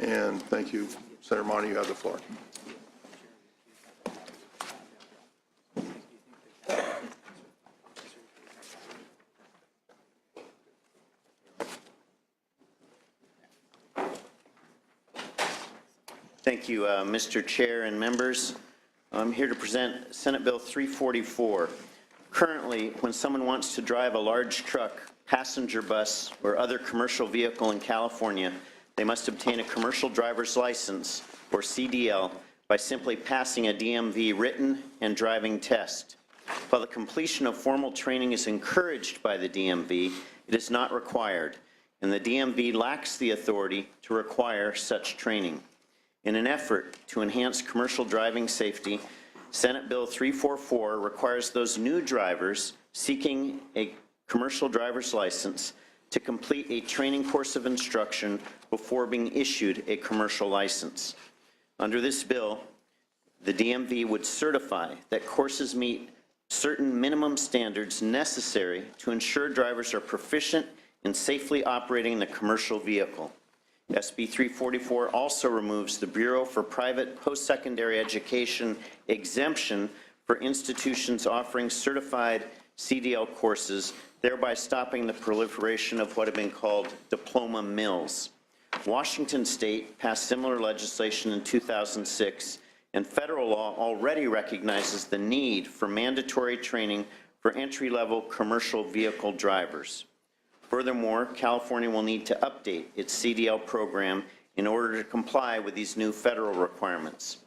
And thank you. Senator Monty, you have the floor. Thank you, Mr. Chair and members. I'm here to present Senate Bill 344. Currently, when someone wants to drive a large truck, passenger bus, or other commercial vehicle in California, they must obtain a commercial driver's license, or CDL, by simply passing a DMV written and driving test. While the completion of formal training is encouraged by the DMV, it is not required, and the DMV lacks the authority to require such training. In an effort to enhance commercial driving safety, Senate Bill 344 requires those new drivers seeking a commercial driver's license to complete a training course of instruction before being issued a commercial license. Under this bill, the DMV would certify that courses meet certain minimum standards necessary to ensure drivers are proficient in safely operating the commercial vehicle. SB 344 also removes the Bureau for Private Post-Secondary Education exemption for institutions offering certified CDL courses, thereby stopping the proliferation of what have been called diploma mills. Washington State passed similar legislation in 2006, and federal law already recognizes the need for mandatory training for entry-level commercial vehicle drivers. Furthermore, California will need to update its CDL program in order to comply with these new federal requirements.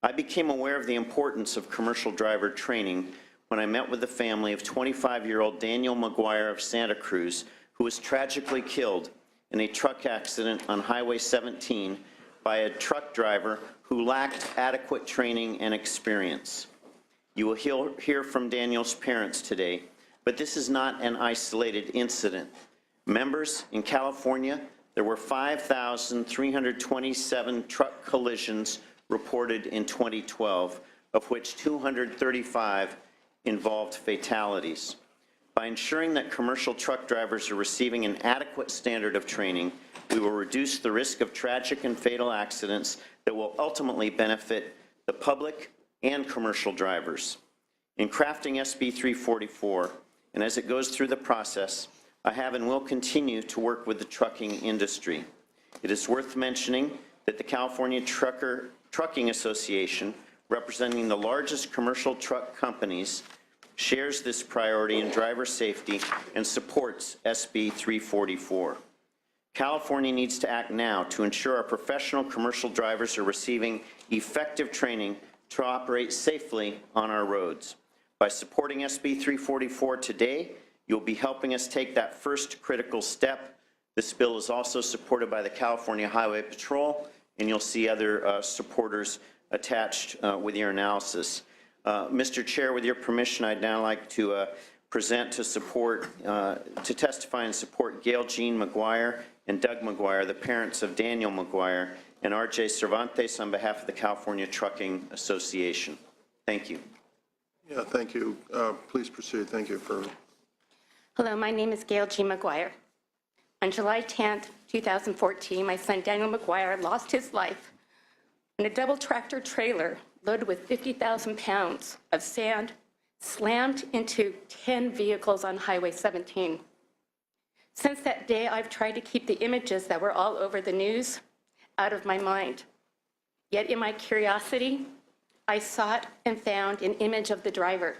I became aware of the importance of commercial driver training when I met with the family of 25-year-old Daniel McGuire of Santa Cruz, who was tragically killed in a truck accident on Highway 17 by a truck driver who lacked adequate training and experience. You will hear from Daniel's parents today, but this is not an isolated incident. Members, in California, there were 5,327 truck collisions reported in 2012, of which 235 involved fatalities. By ensuring that commercial truck drivers are receiving an adequate standard of training, we will reduce the risk of tragic and fatal accidents that will ultimately benefit the public and commercial drivers. In crafting SB 344, and as it goes through the process, I have and will continue to work with the trucking industry. It is worth mentioning that the California Trucking Association, representing the largest commercial truck companies, shares this priority in driver safety and supports SB 344. California needs to act now to ensure our professional commercial drivers are receiving effective training to operate safely on our roads. By supporting SB 344 today, you'll be helping us take that first critical step. This bill is also supported by the California Highway Patrol, and you'll see other supporters attached with your analysis. Mr. Chair, with your permission, I'd now like to present to testify and support Gail Jean McGuire and Doug McGuire, the parents of Daniel McGuire, and R.J. Cervantes on behalf of the California Trucking Association. Thank you. Yeah, thank you. Please proceed. Thank you for. Hello, my name is Gail G. McGuire. On July 10th, 2014, my son Daniel McGuire lost his life when a double tractor trailer loaded with 50,000 pounds of sand slammed into 10 vehicles on Highway 17. Since that day, I've tried to keep the images that were all over the news out of my mind. Yet in my curiosity, I sought and found an image of the driver.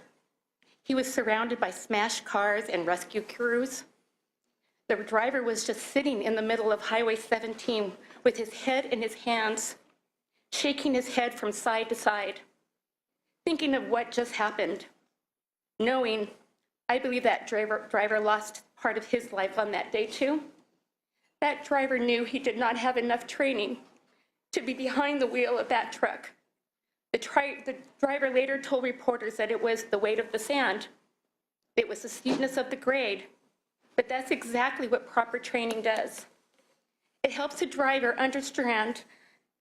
He was surrounded by smashed cars and rescue crews. The driver was just sitting in the middle of Highway 17 with his head in his hands, shaking his head from side to side, thinking of what just happened, knowing I believe that driver lost part of his life on that day too. That driver knew he did not have enough training to be behind the wheel of that truck. The driver later told reporters that it was the weight of the sand, it was the steepness of the grade, but that's exactly what proper training does. It helps the driver understand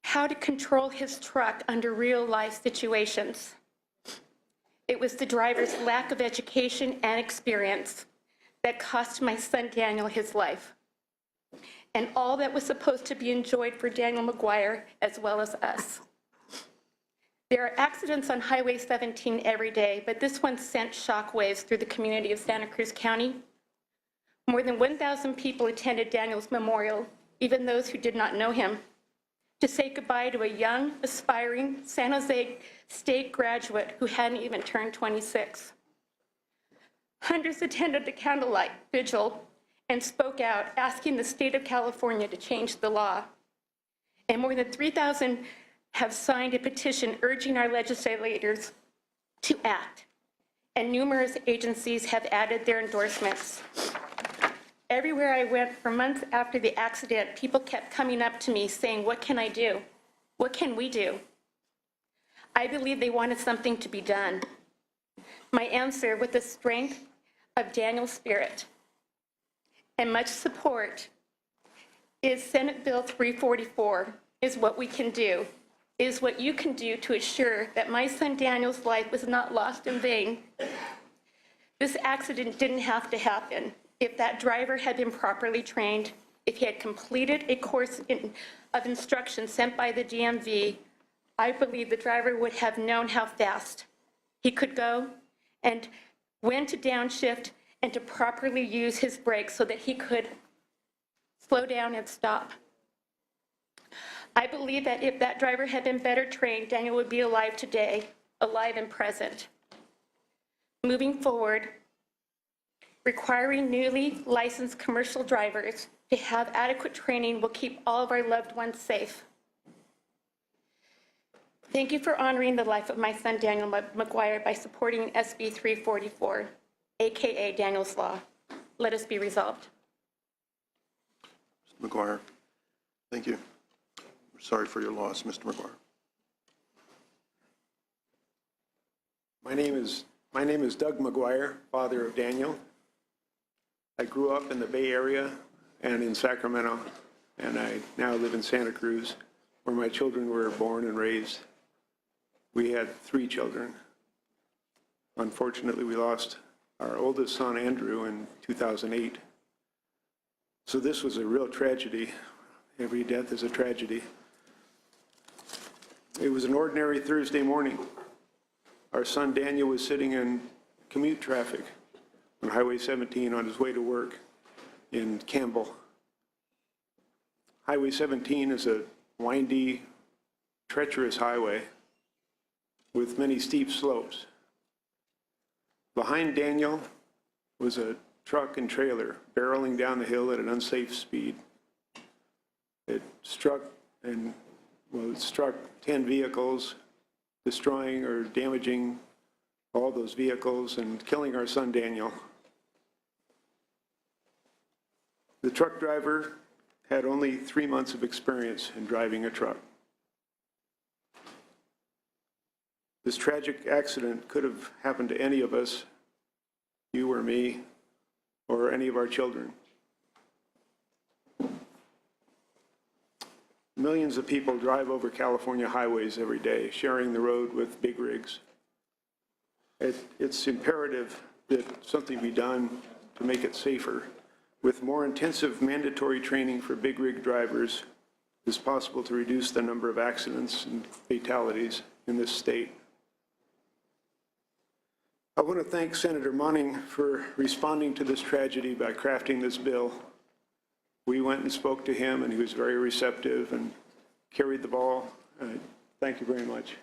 how to control his truck under real-life situations. It was the driver's lack of education and experience that cost my son Daniel his life. and all that was supposed to be enjoyed for Daniel McGuire as well as us. There are accidents on Highway 17 every day, but this one sent shockwaves through the community of Santa Cruz County. More than 1,000 people attended Daniel's memorial, even those who did not know him, to say goodbye to a young, aspiring San Jose State graduate who hadn't even turned 26. Hundreds attended the candlelight vigil and spoke out, asking the state of California to change the law. And more than 3,000 have signed a petition urging our legislators to act. And numerous agencies have added their endorsements. Everywhere I went for months after the accident, people kept coming up to me saying, "What can I do? What can we do?" I believe they wanted something to be done. My answer, with the strength of Daniel's spirit and much support, is Senate Bill 344 is what we can do, is what you can do to assure that my son Daniel's life was not lost in vain. This accident didn't have to happen. If that driver had been properly trained, if he had completed a course of instruction sent by the DMV, I believe the driver would have known how fast he could go and when to downshift and to properly use his brakes so that he could slow down and stop. I believe that if that driver had been better trained, Daniel would be alive today, alive and present. Moving forward, requiring newly licensed commercial drivers to have adequate training will keep all of our loved ones safe. Thank you for honoring the life of my son Daniel McGuire by supporting SB 344, AKA Daniel's Law. Let us be resolved. Mr. McGuire, thank you. We're sorry for your loss, Mr. McGuire. My name is Doug McGuire, father of Daniel. I grew up in the Bay Area and in Sacramento, and I now live in Santa Cruz, where my children were born and raised. We had 3 children. Unfortunately, we lost our oldest son, Andrew, in 2008. So this was a real tragedy. Every death is a tragedy. It was an ordinary Thursday morning. Our son Daniel was sitting in commute traffic on Highway 17 on his way to work in Campbell. Highway 17 is a windy, treacherous highway with many steep slopes. Behind Daniel was a truck and trailer barreling down the hill at an unsafe speed. It struck 10 vehicles, destroying or damaging all those vehicles and killing our son Daniel. The truck driver had only 3 months of experience in driving a truck. This tragic accident could have happened to any of us, you or me, or any of our children. Millions of people drive over California highways every day, sharing the road with big rigs. It's imperative that something be done to make it safer. With more intensive mandatory training for big rig drivers, it's possible to reduce the number of accidents and fatalities in this state. I want to thank Senator Monning for responding to this tragedy by crafting this bill. We went and spoke to him, and he was very receptive and carried the ball. Thank you very much.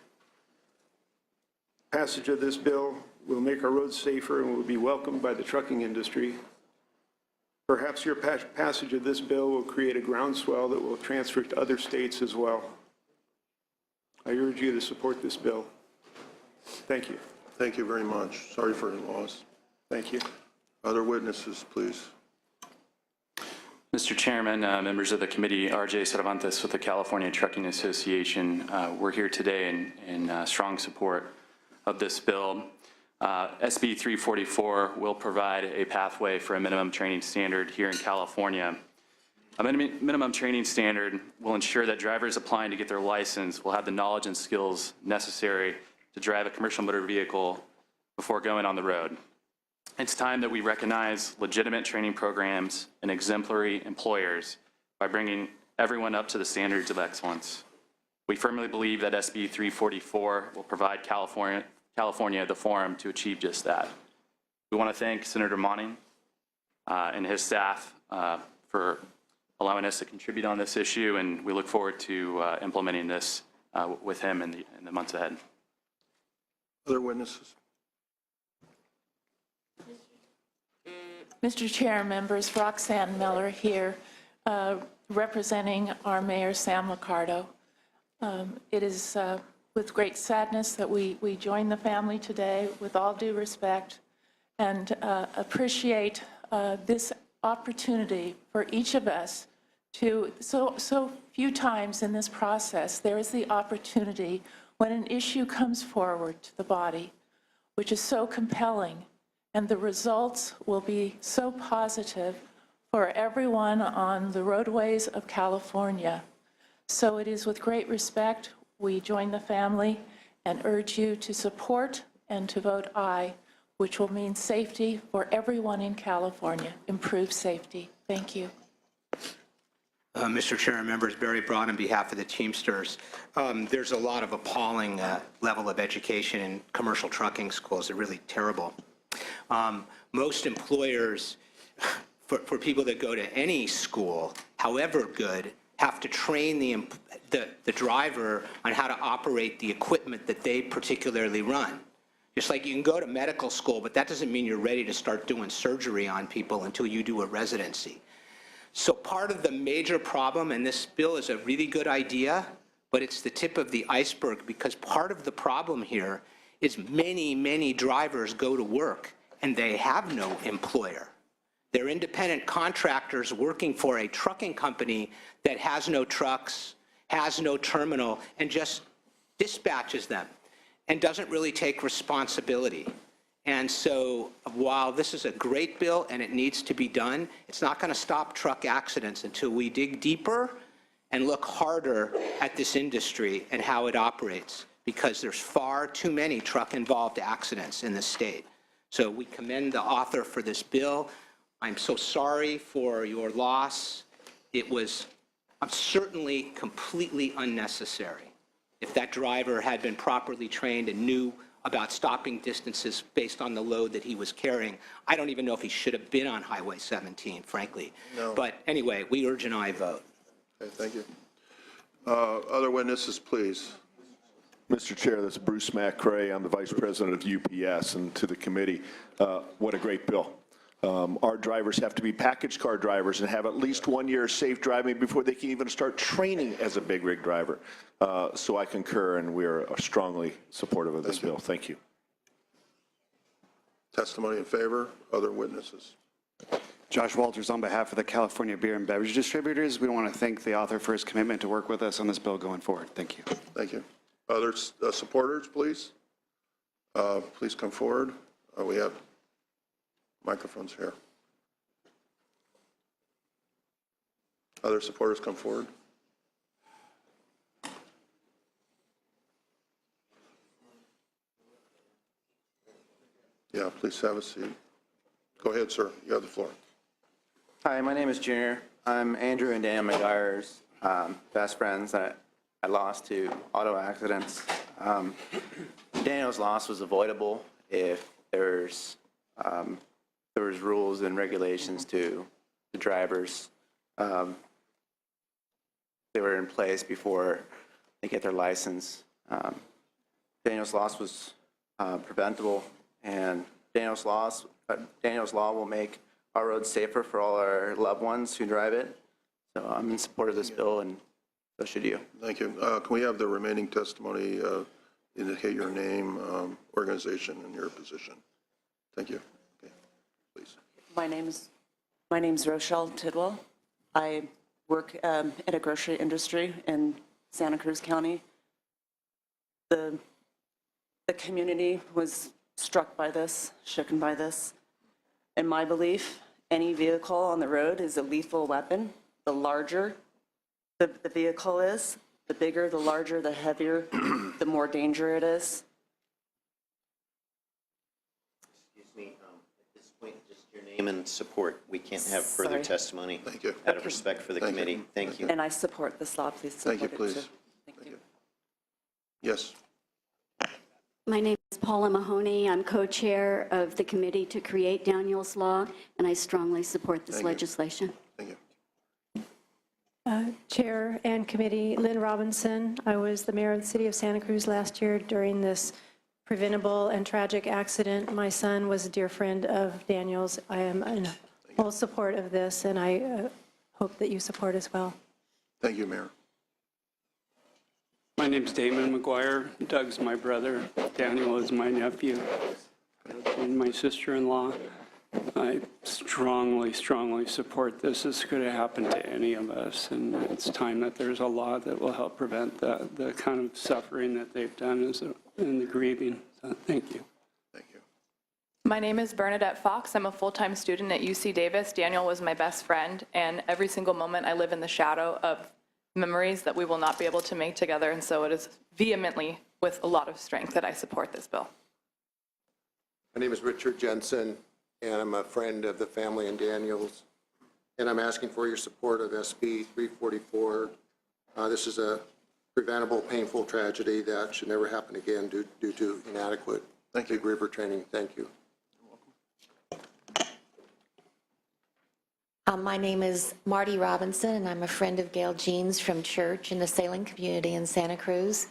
Passage of this bill will make our roads safer and will be welcomed by the trucking industry. Perhaps your passage of this bill will create a groundswell that will transfer to other states as well. I urge you to support this bill. Thank you. Thank you very much. Sorry for your loss. Thank you. Other witnesses, please. Mr. Chairman, members of the committee, R.J. Cervantes with the California Trucking Association. We're here today in strong support of this bill. SB 344 will provide a pathway for a minimum training standard here in California. A minimum training standard will ensure that drivers applying to get their license will have the knowledge and skills necessary to drive a commercial motor vehicle before going on the road. It's time that we recognize legitimate training programs and exemplary employers by bringing everyone up to the standards of excellence. We firmly believe that SB 344 will provide California the forum to achieve just that. We want to thank Senator Monning and his staff for allowing us to contribute on this issue, and we look forward to implementing this with him in the months ahead. Other witnesses? Mr. Chair, members, Roxanne Miller here, representing our Mayor Sam Liccardo. It is with great sadness that we join the family today, with all due respect, and appreciate this opportunity for each of us to, so few times in this process, there is the opportunity when an issue comes forward to the body, which is so compelling, and the results will be so positive for everyone on the roadways of California. So it is with great respect we join the family and urge you to support and to vote aye, which will mean safety for everyone in California, improved safety. Thank you. Mr. Chair and members, Barry Broad on behalf of the Teamsters. There's a lot of appalling level of education in commercial trucking schools. They're really terrible. Most employers, for people that go to any school, however good, have to train the driver on how to operate the equipment that they particularly run. Just like you can go to medical school, but that doesn't mean you're ready to start doing surgery on people until you do a residency. So part of the major problem, and this bill is a really good idea, but it's the tip of the iceberg, because part of the problem here is many drivers go to work and they have no employer. They're independent contractors working for a trucking company that has no trucks, has no terminal, and just dispatches them and doesn't really take responsibility. And so while this is a great bill and it needs to be done, it's not going to stop truck accidents until we dig deeper and look harder at this industry and how it operates, because there's far too many truck-involved accidents in the state. So we commend the author for this bill. I'm so sorry for your loss. It was certainly completely unnecessary. If that driver had been properly trained and knew about stopping distances based on the load that he was carrying, I don't even know if he should have been on Highway 17, frankly. No. But anyway, we urge an aye vote. Okay, thank you. Other witnesses, please. Mr. Chair, this is Bruce McCray. I'm the Vice President of UPS, and to the committee, what a great bill. Our drivers have to be package car drivers and have at least 1 year of safe driving before they can even start training as a big rig driver. So I concur, and we are strongly supportive of this bill. Thank you. Testimony in favor. Other witnesses. Josh Walters on behalf of the California Beer and Beverage Distributors. We want to thank the author for his commitment to work with us on this bill going forward. Thank you. Thank you. Other supporters, please. Please come forward. We have microphones here. Other supporters, come forward. Yeah, please have a seat. Go ahead, sir. You have the floor. Hi, my name is Junior. I'm Andrew and Daniel McGuire's best friends that I lost to auto accidents. Daniel's loss was avoidable if there was rules and regulations to the drivers. They were in place before they get their license. Daniel's loss was preventable, and Daniel's law will make our roads safer for all our loved ones who drive it. So I'm in support of this bill, and so should you. Thank you. Can we have the remaining testimony indicate your name, organization, and your position? Thank you. Okay, please. My name's Rochelle Tidwell. I work in a grocery industry in Santa Cruz County. The community was struck by this, shaken by this. In my belief, any vehicle on the road is a lethal weapon. The larger the vehicle is, the bigger, the larger, the heavier, the more danger it is. Excuse me, at this point, just your name name and support. We can't have further Sorry. testimony. Thank you. Out of respect for the Thank you. committee. Thank you. And I support this law. Please support Thank you, it too. please. Thank you. Yes. My name is Paula Mahoney. I'm co-chair of the committee to create Daniel's Law, and I strongly support this Thank you. legislation. Thank you. Chair and committee, Lynn Robinson. I was the mayor of the city of Santa Cruz last year during this preventable and tragic accident. My son was a dear friend of Daniel's. I am in full support of this, and I hope that you support as well. Thank you, Mayor. My name's Damon McGuire. Doug's my brother. Daniel is my nephew and my sister-in-law. I strongly, strongly support this. This could have happened to any of us, and it's time that there's a law that will help prevent the kind of suffering that they've done in the grieving. So, thank you. Thank you. My name is Bernadette Fox. I'm a full-time student at UC Davis. Daniel was my best friend, and every single moment I live in the shadow of memories that we will not be able to make together, and so it is vehemently, with a lot of strength, that I support this bill. My name is Richard Jensen, and I'm a friend of the family and Daniels, and I'm asking for your support of SB 344. This is a preventable, painful tragedy that should never happen again due to inadequate Big River training. Thank you. My name is Marty Robinson, and I'm a friend of Gail Jeans from church in the sailing community in Santa Cruz.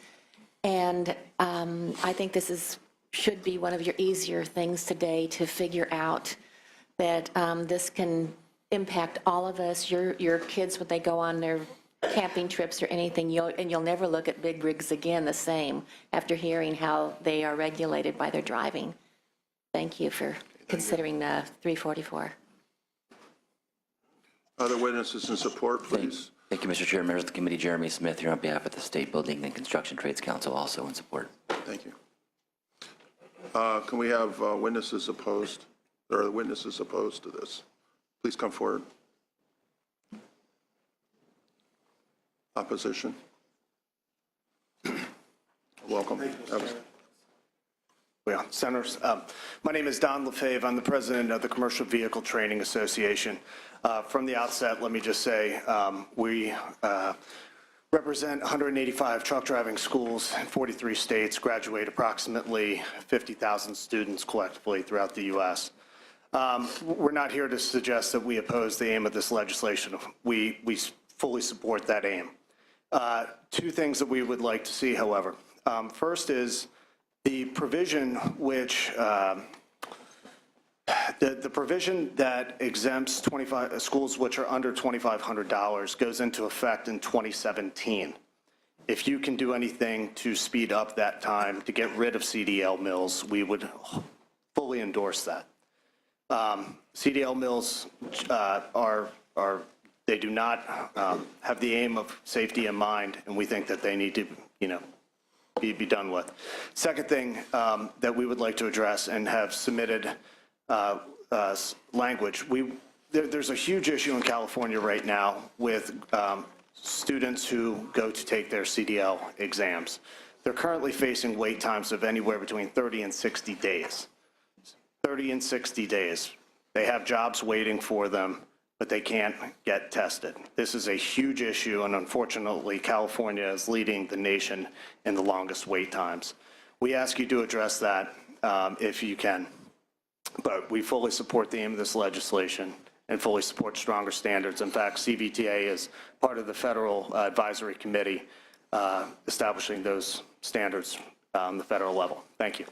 And I think this should be one of your easier things today to figure out that this can impact all of us, your kids when they go on their camping trips or anything, you'll never look at big rigs again the same after hearing how they are regulated by their driving. Thank you for considering 344. Other witnesses in support, please. Thank you, Mr. Chair. Members of the committee, Jeremy Smith here on behalf of the State Building and Construction Trades Council, also in support. Thank you. Can we have witnesses opposed? There are witnesses opposed to this. Please come forward. Opposition? Welcome. Yeah, Senators. My name is Don Lefebvre. I'm the president of the Commercial Vehicle Training Association. From the outset, let me just say we represent 185 truck driving schools in 43 states, graduate approximately 50,000 students collectively throughout the U.S. We're not here to suggest that we oppose the aim of this legislation. We fully support that aim. Two things that we would like to see, however. First is the provision which the provision that exempts schools which are under $2,500 goes into effect in 2017. If you can do anything to speed up that time to get rid of CDL mills, we would fully endorse that. CDL mills they do not have the aim of safety in mind, and we think that they need to, be done with. Second thing that we would like to address and have submitted language. There's a huge issue in California right now with students who go to take their CDL exams. They're currently facing wait times of anywhere between 30 and 60 days. 30 and 60 days. They have jobs waiting for them, but they can't get tested. This is a huge issue, and unfortunately, California is leading the nation in the longest wait times. We ask you to address that if you can, but we fully support the aim of this legislation and fully support stronger standards. In fact, CVTA is part of the Federal Advisory Committee establishing those standards on the federal level. Thank you.